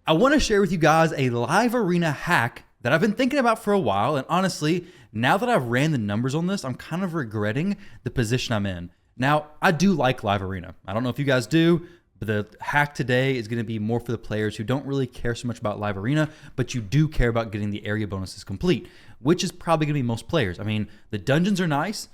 I want to share with you guys a live arena hack that I've been thinking about for a while. And honestly, now that I've ran the numbers on this, I'm kind of regretting the position I'm in. Now, I do like live arena. I don't know if you guys do, but the hack today is going to be more for the players who don't really care so much about live arena, but you do care about getting the area bonuses complete, which is probably going to be most players. I mean, the dungeons are nice.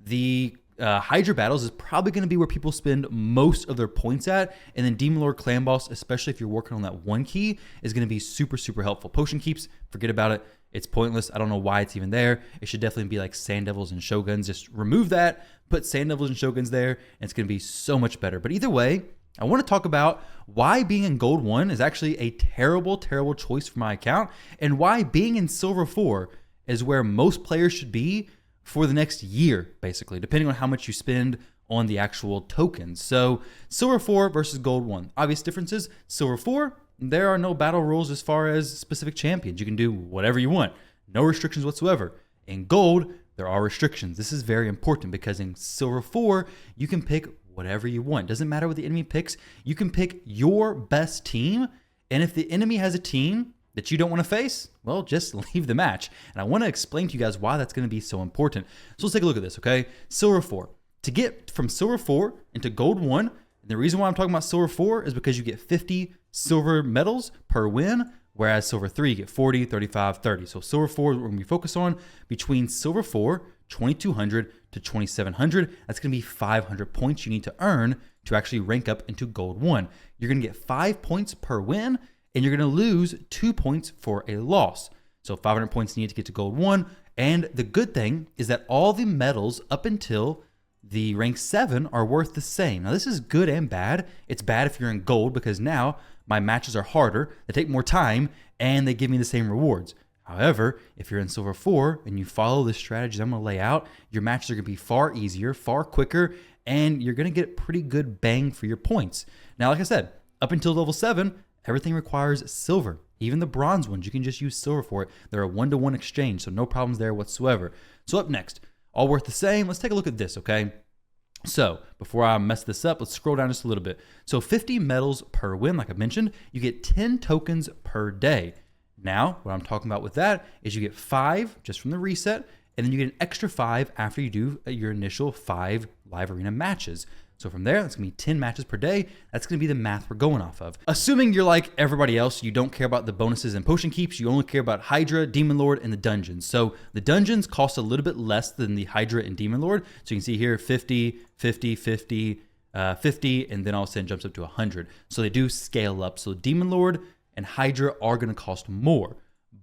The Hydra battles is probably going to be where people spend most of their points at, and then Demon Lord Clan Boss, especially if you're working on that one key, is going to be super, super helpful. Potion keeps, forget about it. It's pointless. I don't know why it's even there. It should definitely be like Sand Devils and Shoguns. Just remove that, put Sand Devils and Shoguns there, and it's going to be so much better. But either way, I want to talk about why being in Gold 1 is actually a terrible, terrible choice for my account, and why being in Silver 4 is where most players should be for the next year, basically, depending on how much you spend on the actual tokens. So Silver 4 versus Gold 1. Obvious differences. Silver 4, there are no battle rules as far as specific champions. You can do whatever you want. No restrictions whatsoever. In Gold, there are restrictions. This is very important because in Silver 4, you can pick whatever you want. Doesn't matter what the enemy picks. You can pick your best team. And if the enemy has a team that you don't want to face, well, just leave the match. And I want to explain to you guys why that's going to be so important. So let's take a look at this, okay? Silver 4. To get from Silver 4 into Gold 1, and the reason why I'm talking about Silver 4 is because you get 50 silver medals per win, whereas Silver 3, you get 40, 35, 30. So Silver 4 is what we're going to be focused on. Between Silver 4, 2200 to 2700, that's going to be 500 points you need to earn to actually rank up into Gold 1. You're going to get 5 points per win, and you're going to lose 2 points for a loss. So 500 points needed to get to Gold 1. And the good thing is that all the medals up until the rank 7 are worth the same. Now, this is good and bad. It's bad if you're in Gold because now my matches are harder, they take more time, and they give me the same rewards. However, if you're in Silver 4 and you follow the strategies I'm going to lay out, your matches are going to be far easier, far quicker, and you're going to get pretty good bang for your points. Now, like I said, up until level 7, everything requires silver. Even the bronze ones, you can just use silver for it. They're a one-to-one exchange, so no problems there whatsoever. So up next, all worth the same. Let's take a look at this, okay? So before I mess this up, let's scroll down just a little bit. So 50 medals per win, like I mentioned, you get 10 tokens per day. Now, what I'm talking about with that is you get 5 just from the reset, and then you get an extra 5 after you do your initial 5 live arena matches. So from there, that's going to be 10 matches per day. That's going to be the math we're going off of. Assuming you're like everybody else, you don't care about the bonuses and potion keeps, you only care about Hydra, Demon Lord, and the dungeons. So the dungeons cost a little bit less than the Hydra and Demon Lord. So you can see here 50, 50, 50, 50, and then all of a sudden jumps up to 100. So they do scale up. So Demon Lord and Hydra are going to cost more.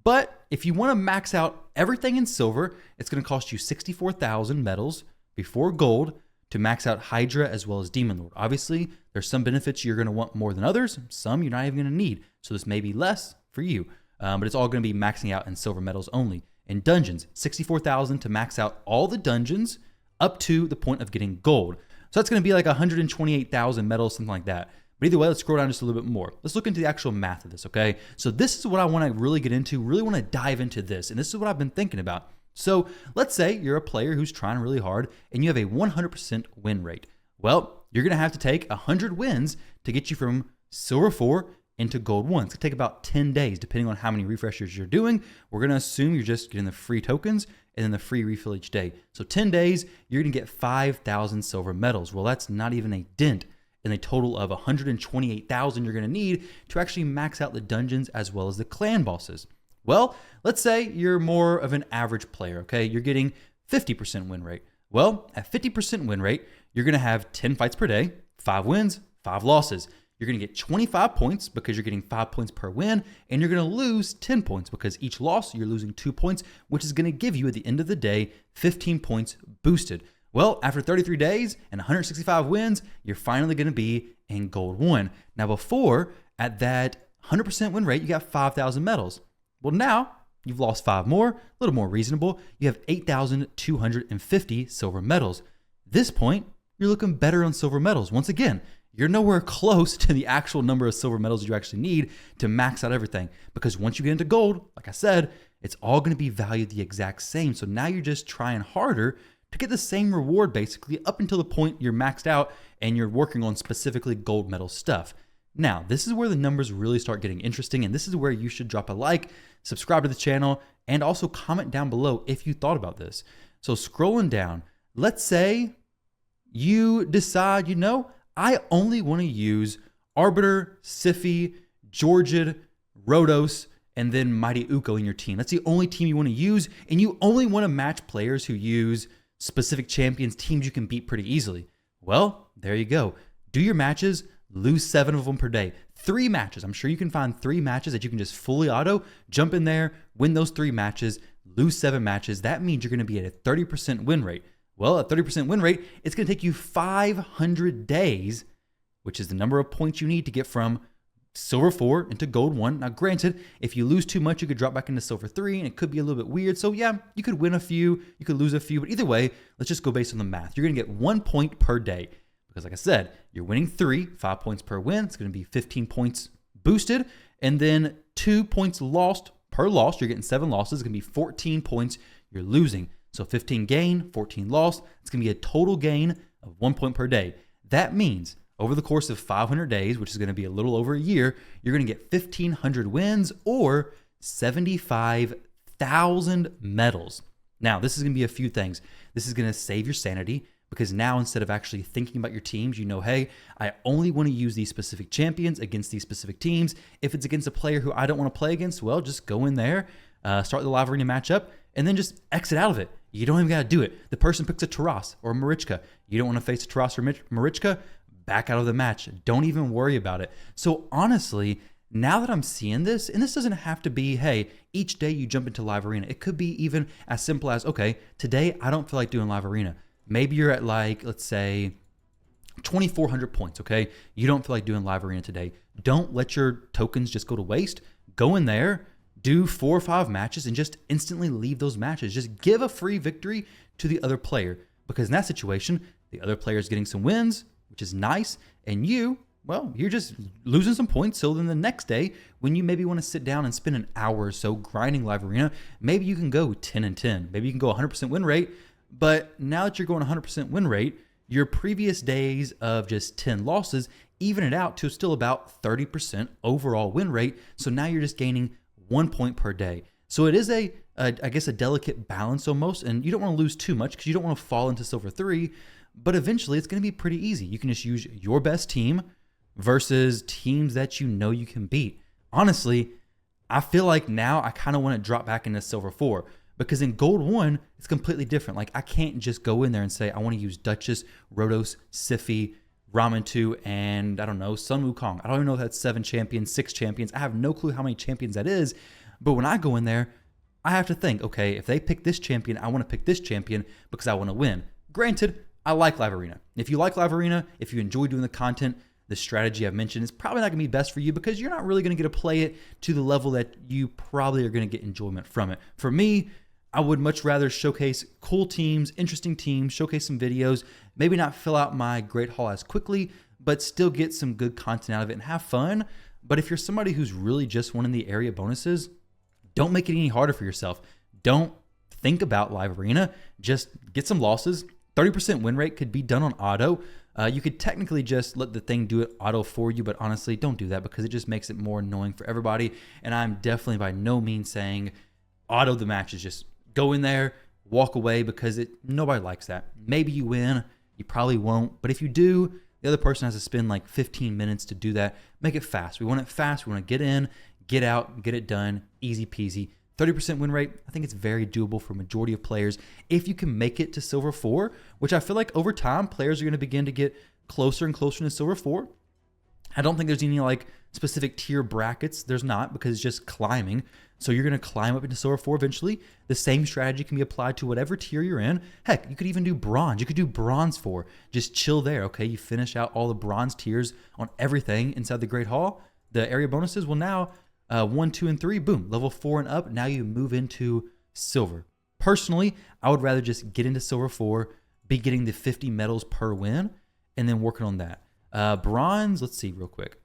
But if you want to max out everything in silver, it's going to cost you 64,000 medals before gold to max out Hydra as well as Demon Lord. Obviously, there's some benefits you're going to want more than others. Some you're not even going to need. So this may be less for you. But it's all going to be maxing out in silver medals only. In dungeons, 64,000 to max out all the dungeons up to the point of getting gold. So that's going to be like 128,000 medals, something like that. But either way, let's scroll down just a little bit more. Let's look into the actual math of this, okay? So this is what I want to really get into, really want to dive into this. And this is what I've been thinking about. So let's say you're a player who's trying really hard and you have a 100% win rate. Well, you're going to have to take 100 wins to get you from Silver 4 into Gold 1. It's going to take about 10 days, depending on how many refreshers you're doing. We're going to assume you're just getting the free tokens and then the free refill each day. So 10 days, you're going to get 5,000 silver medals. Well, that's not even a dent in a total of 128,000 you're going to need to actually max out the dungeons as well as the clan bosses. Well, let's say you're more of an average player, okay? You're getting 50% win rate. Well, at 50% win rate, you're going to have 10 fights per day, 5 wins, 5 losses. You're going to get 25 points because you're getting 5 points per win, and you're going to lose 10 points because each loss you're losing 2 points, which is going to give you at the end of the day 15 points boosted. Well, after 33 days and 165 wins, you're finally going to be in Gold 1. Now before, at that 100% win rate, you got 5,000 medals. Well, now you've lost 5 more, a little more reasonable. You have 8,250 silver medals. This point, you're looking better on silver medals. Once again, you're nowhere close to the actual number of silver medals you actually need to max out everything. Because once you get into gold, like I said, it's all going to be valued the exact same. So now you're just trying harder to get the same reward basically up until the point you're maxed out and you're working on specifically gold medal stuff. Now, this is where the numbers really start getting interesting, and this is where you should drop a like, subscribe to the channel, and also comment down below if you thought about this. So scrolling down, let's say you decide, I only want to use Arbiter, Siphi, Georgid, Rhodos, and then Mighty Uko in your team. That's the only team you want to use, and you only want to match players who use specific champions, teams you can beat pretty easily. Well, there you go. Do your matches, lose 7 of them per day. 3 matches. I'm sure you can find 3 matches that you can just fully auto, jump in there, win those 3 matches, lose 7 matches. That means you're going to be at a 30% win rate. Well, a 30% win rate, it's going to take you 500 days, which is the number of points you need to get from Silver 4 into Gold 1. Now, granted, if you lose too much, you could drop back into Silver 3, and it could be a little bit weird. So yeah, you could win a few, you could lose a few, but either way, let's just go based on the math. You're going to get 1 point per day. Because like I said, you're winning 5 points per win. It's going to be 15 points boosted. And then 2 points lost per loss. You're getting 7 losses. It's going to be 14 points you're losing. So 15 gain, 14 lost. It's going to be a total gain of 1 point per day. That means over the course of 500 days, which is going to be a little over a year, you're going to get 1,500 wins or 75,000 medals. Now, this is going to be a few things. This is going to save your sanity. Because now instead of actually thinking about your teams, hey, I only want to use these specific champions against these specific teams. If it's against a player who I don't want to play against, well, just go in there, start the live arena matchup, and then just exit out of it. You don't even got to do it. The person picks a Taras or a Marichka. You don't want to face a Taras or Marichka, back out of the match. Don't even worry about it. So honestly, now that I'm seeing this, and this doesn't have to be, hey, each day you jump into live arena. It could be even as simple as, okay, today I don't feel like doing live arena. Maybe you're at let's say 2,400 points, okay? You don't feel like doing live arena today. Don't let your tokens just go to waste. Go in there, do 4 or 5 matches, and just instantly leave those matches. Just give a free victory to the other player. Because in that situation, the other player is getting some wins, which is nice, and you're just losing some points. So then the next day, when you maybe want to sit down and spend an hour or so grinding live arena, maybe you can go 10 and 10. Maybe you can go 100% win rate. But now that you're going 100% win rate, your previous days of just 10 losses even it out to still about 30% overall win rate. So now you're just gaining 1 point per day. So it is I guess a delicate balance almost, and you don't want to lose too much because you don't want to fall into Silver 3, but eventually it's going to be pretty easy. You can just use your best team versus teams that you can beat. Honestly, I feel like now I kind of want to drop back into Silver 4. Because in Gold 1, it's completely different. Like, I can't just go in there and say, I want to use Duchess, Rhodos, Siphi, Ramen 2, and I don't know, Sun Wukong. I don't even know if that's 7 champions, 6 champions. I have no clue how many champions that is. But when I go in there, I have to think, okay, if they pick this champion, I want to pick this champion because I want to win. Granted, I like Live Arena. If you like Live Arena, if you enjoy doing the content, the strategy I've mentioned is probably not going to be best for you because you're not really going to get to play it to the level that you probably are going to get enjoyment from it. For me, I would much rather showcase cool teams, interesting teams, showcase some videos, maybe not fill out my great haul as quickly, but still get some good content out of it and have fun. But if you're somebody who's really just wanting the area bonuses, don't make it any harder for yourself. Don't think about Live Arena. Just get some losses. 30% win rate could be done on auto. You could technically just let the thing do it auto for you, but honestly, don't do that because it just makes it more annoying for everybody. And I'm definitely by no means saying auto the matches. Just go in there, walk away because nobody likes that. Maybe you win, you probably won't. But if you do, the other person has to spend like 15 minutes to do that. Make it fast. We want it fast. We want to get in, get out, get it done, easy peasy. 30% win rate, I think it's very doable for a majority of players if you can make it to Silver 4, which I feel like over time, players are going to begin to get closer and closer to Silver 4. I don't think there's any like specific tier brackets. There's not because it's just climbing. So you're going to climb up into Silver 4 eventually. The same strategy can be applied to whatever tier you're in. Heck, you could even do Bronze. You could do Bronze 4. Just chill there, okay? You finish out all the Bronze tiers on everything inside the Great Hall. The area bonuses will now 1, 2, and 3, boom, level 4 and up. Now you move into Silver. Personally, I would rather just get into Silver 4, be getting the 50 medals per win, and then working on that. Bronze, let's see real quick.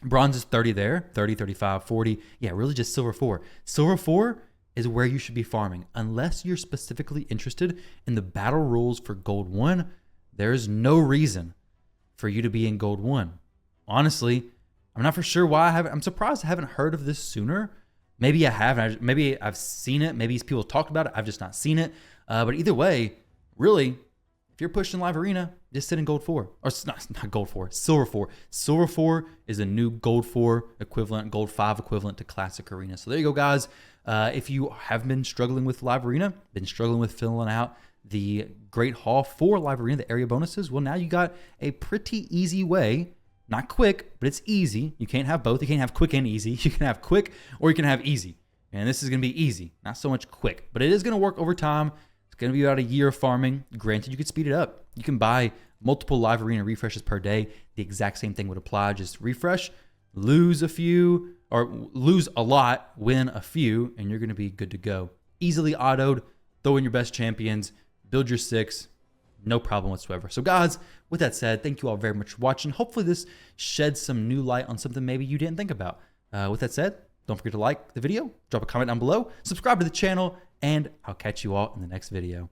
Bronze is 30 there, 30, 35, 40. Yeah, really just Silver 4. Silver 4 is where you should be farming. Unless you're specifically interested in the battle rules for Gold 1, there's no reason for you to be in Gold 1. Honestly, I'm not for sure why I haven't. I'm surprised I haven't heard of this sooner. Maybe I have. Maybe I've seen it. Maybe people talked about it. I've just not seen it. But either way, really, if you're pushing Live Arena, just sit in Gold 4. Or it's not Gold 4, Silver 4. Silver 4 is a new Gold 4 equivalent, Gold 5 equivalent to Classic Arena. So there you go, guys. If you have been struggling with Live Arena, been struggling with filling out the Great Hall for Live Arena, the area bonuses, well, now you got a pretty easy way. Not quick, but it's easy. You can't have both. You can't have quick and easy. You can have quick or you can have easy. And this is going to be easy, not so much quick. But it is going to work over time. It's going to be about a year of farming. Granted, you could speed it up. You can buy multiple Live Arena refreshes per day. The exact same thing would apply. Just refresh, lose a few, or lose a lot, win a few, and you're going to be good to go. Easily autoed, throw in your best champions, build your 6, no problem whatsoever. So guys, with that said, thank you all very much for watching. Hopefully this sheds some new light on something maybe you didn't think about. With that said, don't forget to like the video, drop a comment down below, subscribe to the channel, and I'll catch you all in the next video.